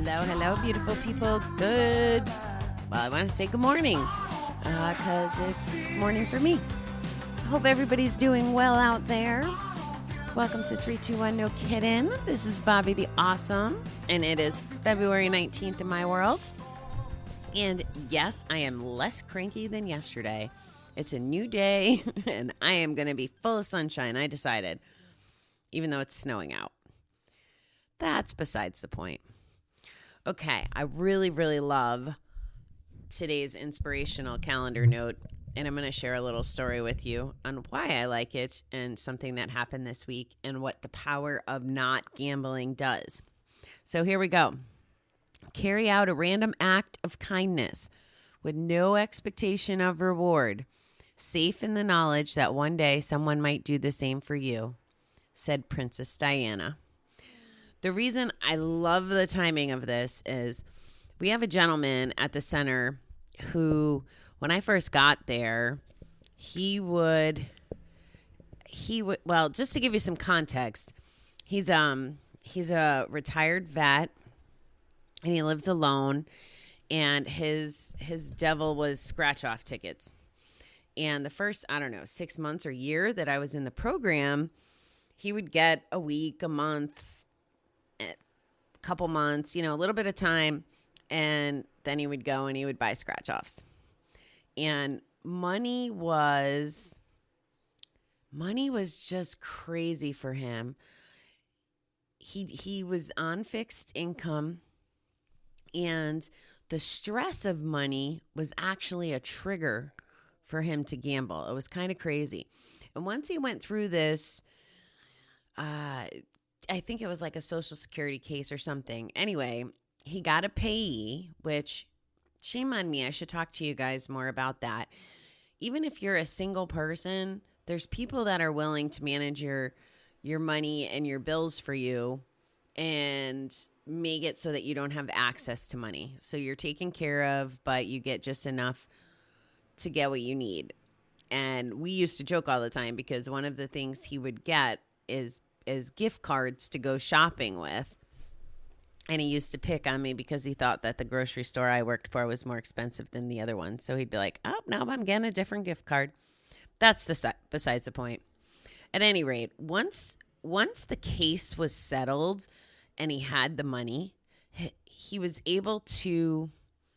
Hello, beautiful people. Well, I want to say good morning because it's morning for me. I hope everybody's doing well out there. Welcome to 321 No Kiddin. This is Bobby the Awesome, and it is February 19th in my world. And yes, I am less cranky than yesterday. It's a new day, and I am going to be full of sunshine, I decided, even though it's snowing out. That's besides the point. Okay, I really, really love today's inspirational calendar note, and I'm going to share a little story with you on why I like it and something that happened this week and what the power of not gambling does. So here we go. Carry out a random act of kindness with no expectation of reward, safe in the knowledge that one day someone might do the same for you, said Princess Diana. The reason I love the timing of this is we have a gentleman at the center who, when I first got there, he would, well, just to give you some context, he's a retired vet and he lives alone, and his devil was scratch off tickets. And the first, 6 months or year that I was in the program, he would get a week, a month, couple months, a little bit of time, and then he would go and he would buy scratch offs. And money was just crazy for him. He was on fixed income, and the stress of money was actually a trigger for him to gamble. It was kind of crazy. And once he went through this, I think it was like a Social Security case or something. Anyway, he got a payee, which, shame on me, I should talk to you guys more about that. Even if you're a single person, there's people that are willing to manage your money and your bills for you and make it so that you don't have access to money. So you're taken care of, but you get just enough to get what you need. And we used to joke all the time because one of the things he would get is gift cards to go shopping with. And he used to pick on me because he thought that the grocery store I worked for was more expensive than the other one. So he'd be like, oh, no, I'm getting a different gift card. That's besides the point. At any rate, once the case was settled and he had the money, he was able to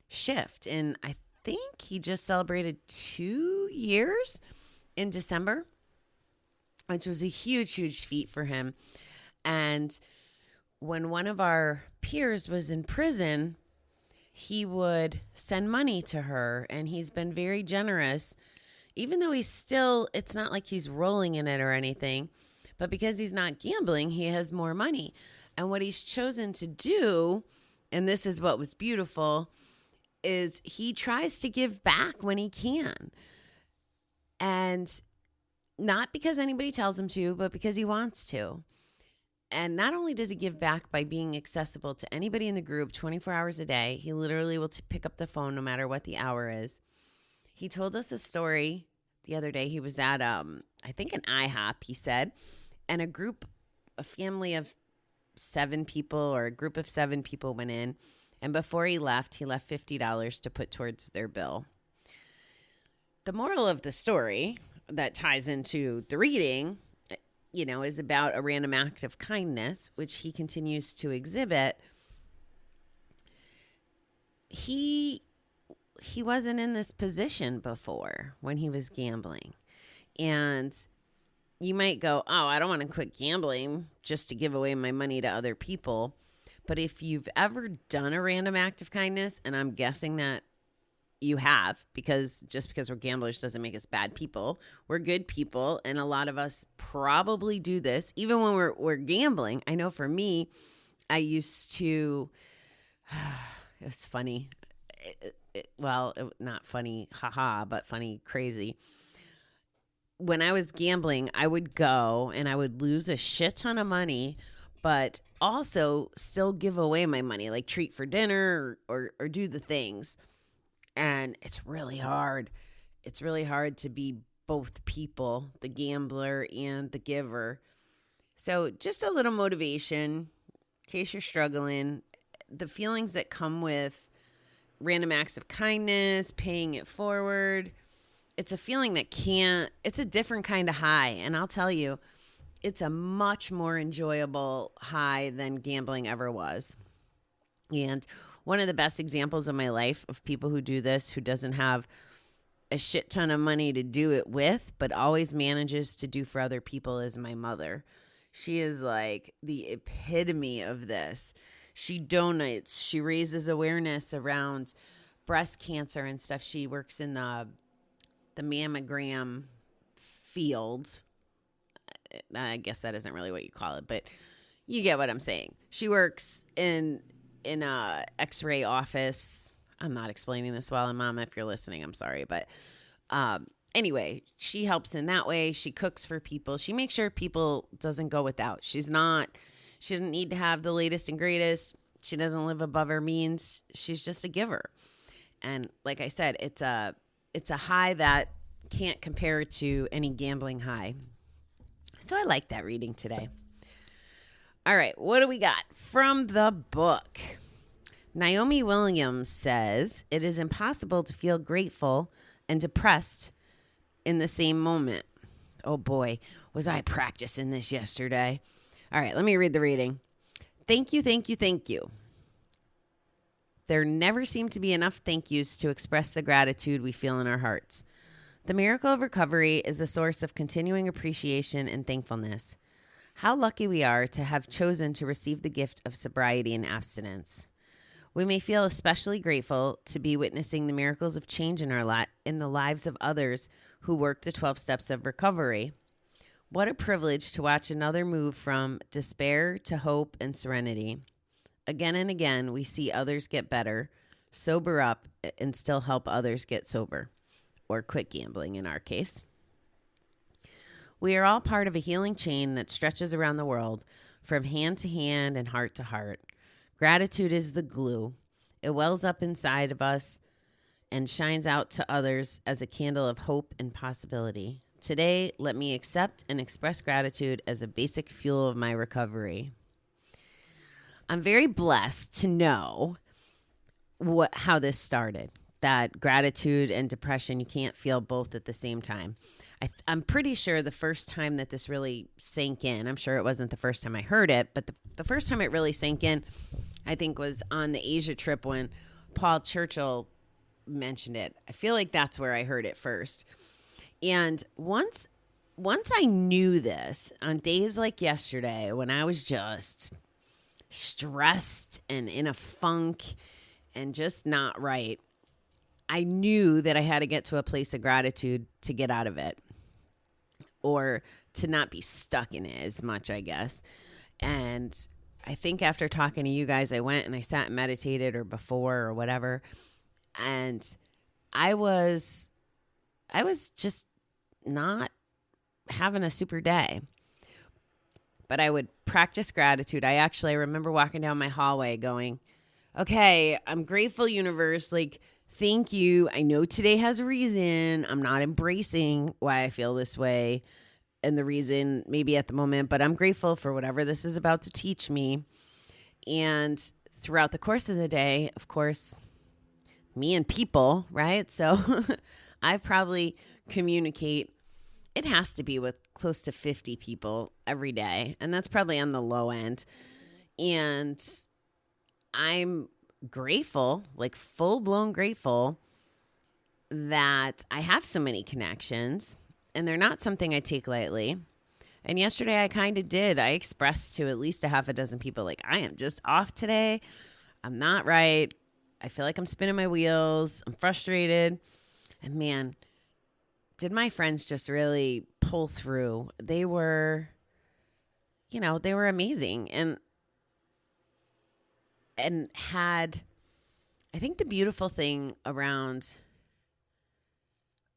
shift. And I think he just celebrated 2 years in December, which was a huge, huge feat for him. And when one of our peers was in prison, he would send money to her, and he's been very generous, even though it's not like he's rolling in it or anything, but because he's not gambling, he has more money. And what he's chosen to do, and this is what was beautiful, is he tries to give back when he can. And not because anybody tells him to, but because he wants to. And not only does he give back by being accessible to anybody in the group 24 hours a day, he literally will pick up the phone no matter what the hour is. He told us a story the other day. He was at, I think an IHOP, he said, and a family of 7 people or a group of 7 people went in. And before he left $50 to put towards their bill. The moral of the story that ties into the reading, is about a random act of kindness, which he continues to exhibit. He wasn't in this position before when he was gambling. And you might go, oh, I don't want to quit gambling just to give away my money to other people. But if you've ever done a random act of kindness, and I'm guessing that you have, because just because we're gamblers doesn't make us bad people. We're good people, and a lot of us probably do this, even when we're gambling. I know for me, I used to, it was funny. Not funny, haha, but funny, crazy. When I was gambling, I would go and I would lose a shit ton of money, but also still give away my money, like treat for dinner or do the things. And it's really hard. It's really hard to be both people, the gambler and the giver. So just a little motivation in case you're struggling. the feelings that come with random acts of kindness, paying it forward, it's a feeling that it's a different kind of high. And I'll tell you, it's a much more enjoyable high than gambling ever was. And one of the best examples of my life of people who do this, who doesn't have a shit ton of money to do it with, but always manages to do for other people, is my mother. She is like the epitome of this. She donates. She raises awareness around breast cancer and stuff. She works in the mammogram field. I guess that isn't really what you call it, but you get what I'm saying. She works in a x-ray office. I'm not explaining this well, and Mama, if you're listening, I'm sorry. But anyway, she helps in that way. She cooks for people. She makes sure people doesn't go without. She doesn't need to have the latest and greatest. She doesn't live above her means. She's just a giver. And like I said, it's a high that can't compare to any gambling high. So I like that reading today. All right, what do we got from the book? Naomi Williams says, it is impossible to feel grateful and depressed in the same moment. Oh boy, was I practicing this yesterday. All right, let me read the reading. Thank you, thank you, thank you. There never seem to be enough thank yous to express the gratitude we feel in our hearts. The miracle of recovery is a source of continuing appreciation and thankfulness. How lucky we are to have chosen to receive the gift of sobriety and abstinence. We may feel especially grateful to be witnessing the miracles of change in in the lives of others who work the 12 steps of recovery. What a privilege to watch another move from despair to hope and serenity. Again and again, we see others get better, sober up, and still help others get sober, or quit gambling in our case. We are all part of a healing chain that stretches around the world from hand to hand and heart to heart. Gratitude is the glue. It wells up inside of us and shines out to others as a candle of hope and possibility. Today, let me accept and express gratitude as a basic fuel of my recovery. I'm very blessed to know how this started. That gratitude and depression, you can't feel both at the same time. I'm pretty sure the first time that this really sank in, I'm sure it wasn't the first time I heard it, but the first time it really sank in, I think, was on the Asia trip when Paul Churchill mentioned it. I feel like that's where I heard it first. And once I knew this, on days like yesterday, when I was just stressed and in a funk and just not right, I knew that I had to get to a place of gratitude to get out of it, or to not be stuck in it as much, I guess. And I think after talking to you guys, I went and I sat and meditated, or before, or whatever. And I was just not having a super day. But I would practice gratitude. I remember walking down my hallway going, okay, I'm grateful, universe. Like, thank you. I know today has a reason. I'm not embracing why I feel this way and the reason maybe at the moment, but I'm grateful for whatever this is about to teach me. And throughout the course of the day, of course, me and people, right? So I probably communicate, it has to be with close to 50 people every day. And that's probably on the low end. And I'm grateful, like full-blown grateful, that I have so many connections, and they're not something I take lightly. And yesterday I kind of did. I expressed to at least a half a dozen people, like, I am just off today. I'm not right. I feel like I'm spinning my wheels. I'm frustrated. And man, did my friends just really pull through. They were amazing. And had, I think the beautiful thing around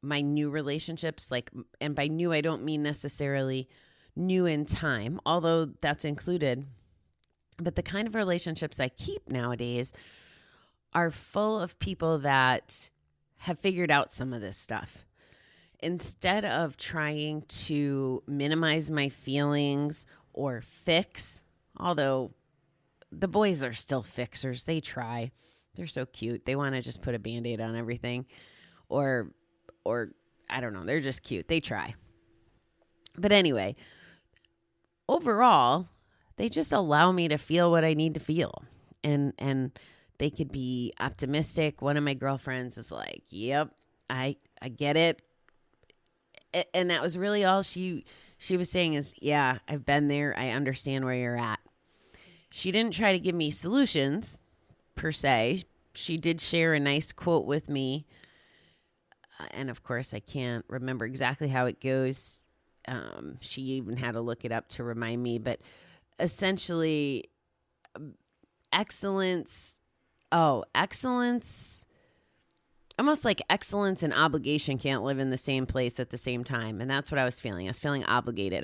my new relationships, like, and by new, I don't mean necessarily new in time, although that's included, but the kind of relationships I keep nowadays are full of people that have figured out some of this stuff. Instead of trying to minimize my feelings or fix, although the boys are still fixers. They try. They're so cute. They want to just put a Band-Aid on everything. Or I don't know. They're just cute. They try. But anyway, overall, they just allow me to feel what I need to feel. And they could be optimistic. One of my girlfriends is like, yep, I get it. And that was really all she was saying is, yeah, I've been there. I understand where you're at. She didn't try to give me solutions per se. She did share a nice quote with me. And of course, I can't remember exactly how it goes. She even had to look it up to remind me. But essentially, excellence, almost like excellence and obligation can't live in the same place at the same time. And that's what I was feeling. I was feeling obligated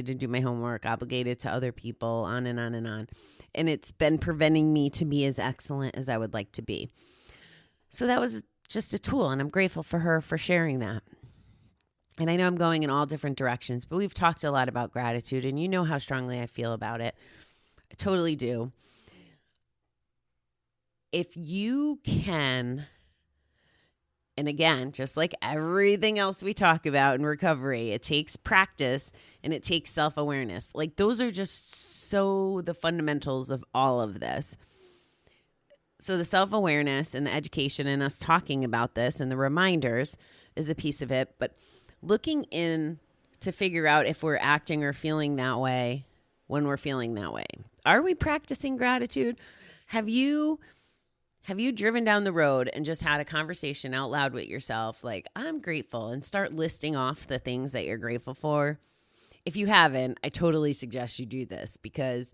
to do my homework, obligated to other people, on and on and on. And it's been preventing me to be as excellent as I would like to be. So that was just a tool, and I'm grateful for her for sharing that. And I know I'm going in all different directions, but we've talked a lot about gratitude, and you know how strongly I feel about it. I totally do. If you can, and again, just like everything else we talk about in recovery, it takes practice and it takes self-awareness. Like those are just so the fundamentals of all of this. So the self-awareness and the education and us talking about this and the reminders is a piece of it. But looking in to figure out if we're acting or feeling that way when we're feeling that way. Are we practicing gratitude? Have you driven down the road and just had a conversation out loud with yourself like, I'm grateful, and start listing off the things that you're grateful for? If you haven't, I totally suggest you do this, because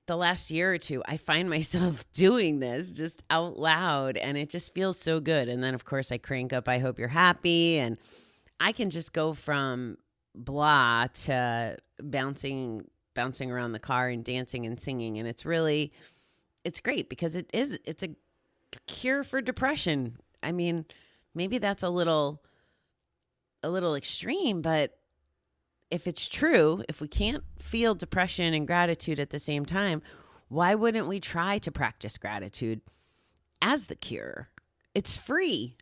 the last year or two, I find myself doing this just out loud, and it just feels so good. And then, of course, I crank up, I hope you're happy, and I can just go from blah to bouncing around the car and dancing and singing. And it's great because it's a cure for depression. I mean, maybe that's a little extreme, but if it's true, if we can't feel depression and gratitude at the same time, why wouldn't we try to practice gratitude as the cure? It's free.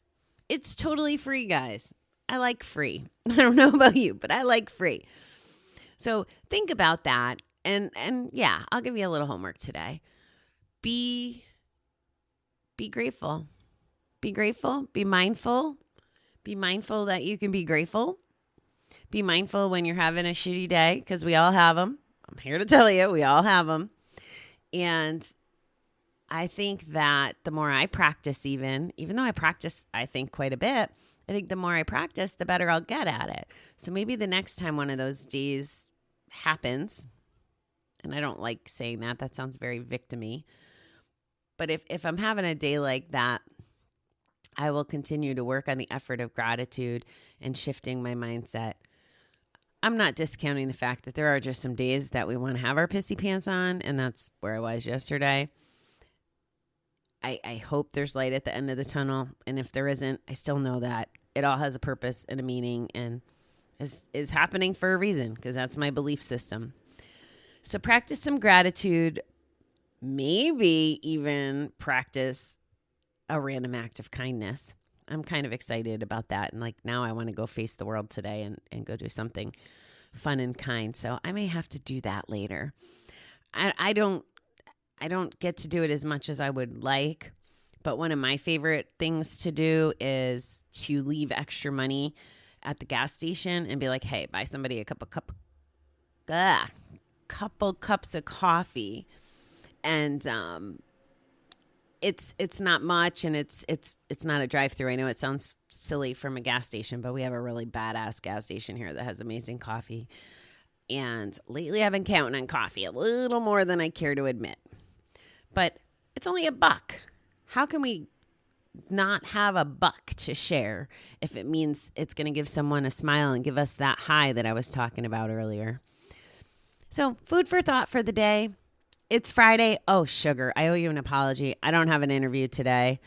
It's totally free, guys. I like free. I don't know about you, but I like free. So think about that. And yeah, I'll give you a little homework today. Be grateful. Be grateful. Be mindful. Be mindful that you can be grateful. Be mindful when you're having a shitty day, because we all have them. I'm here to tell you, we all have them. And I think that the more I practice, even though I practice, I think quite a bit, I think the more I practice, the better I'll get at it. So maybe the next time one of those days happens, and I don't like saying that, that sounds very victim-y, but if I'm having a day like that, I will continue to work on the effort of gratitude and shifting my mindset. I'm not discounting the fact that there are just some days that we want to have our pissy pants on, and that's where I was yesterday. I hope there's light at the end of the tunnel, and if there isn't, I still know that it all has a purpose and a meaning and is happening for a reason, because that's my belief system. So practice some gratitude, maybe even practice a random act of kindness. I'm kind of excited about that. And like now I want to go face the world today and go do something fun and kind. So I may have to do that later. I don't get to do it as much as I would like, but one of my favorite things to do is to leave extra money at the gas station and be like, hey, buy somebody a couple cups of coffee. And it's not much, and it's not a drive-through. I know it sounds silly from a gas station, but we have a really badass gas station here that has amazing coffee. And lately I've been counting on coffee a little more than I care to admit. But it's only $1. How can we not have $1 to share if it means it's going to give someone a smile and give us that high that I was talking about earlier? So food for thought for the day. It's Friday. Oh, sugar. I owe you an apology. I don't have an interview today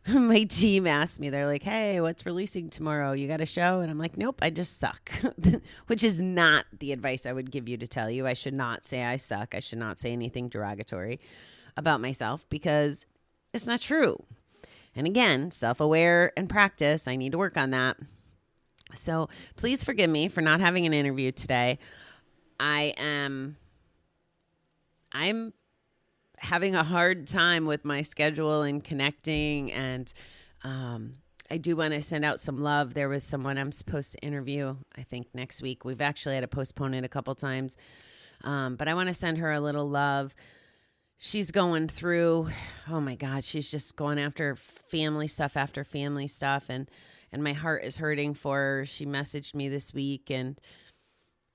My team asked me, they're like, hey, what's releasing tomorrow? You got a show? And I'm like, nope, I just suck, which is not the advice I would give you to tell you. I should not say I suck. I should not say anything derogatory about myself because it's not true. And again, self-aware and practice. I need to work on that. So please forgive me for not having an interview today. I'm having a hard time with my schedule and connecting, and I do want to send out some love. There was someone I'm supposed to interview, I think, next week. We've actually had to postpone it a couple times, but I want to send her a little love. She's going through, oh my God, she's just going after family stuff after family stuff, and my heart is hurting for her. She messaged me this week, and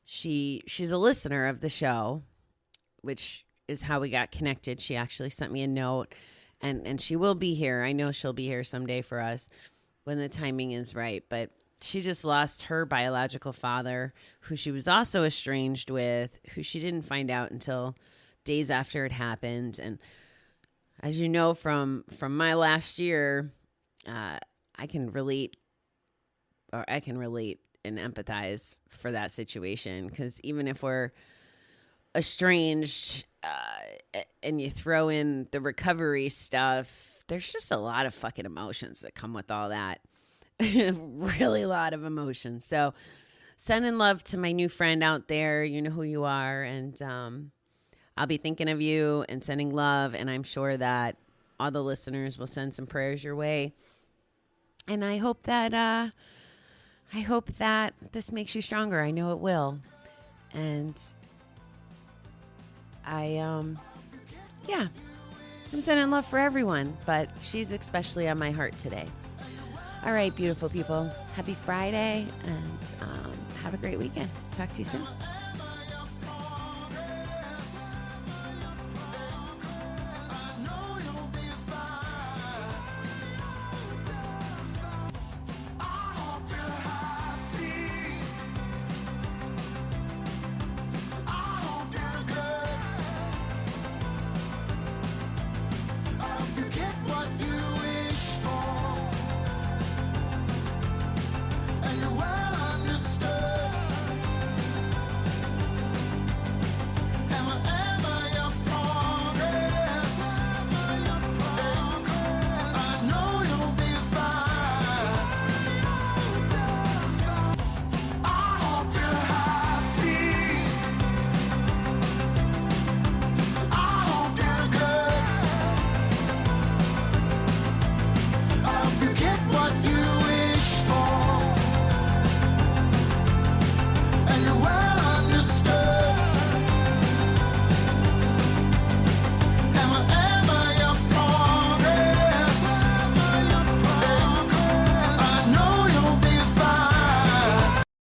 she's a listener of the show, which is how we got connected. She actually sent me a note, and she will be here. I know she'll be here someday for us when the timing is right. But she just lost her biological father, who she was also estranged with, who she didn't find out until days after it happened. And as you know from my last year, I can relate and empathize for that situation, because even if we're estranged, and you throw in the recovery stuff, there's just a lot of fucking emotions that come with all that. Really a lot of emotions. So sending love to my new friend out there. You know who you are. And I'll be thinking of you and sending love. And I'm sure that all the listeners will send some prayers your way. And I hope that this makes you stronger. I know it will. And I'm sending love for everyone, but she's especially on my heart today. All right, beautiful people. Happy Friday, and have a great weekend. Talk to you soon.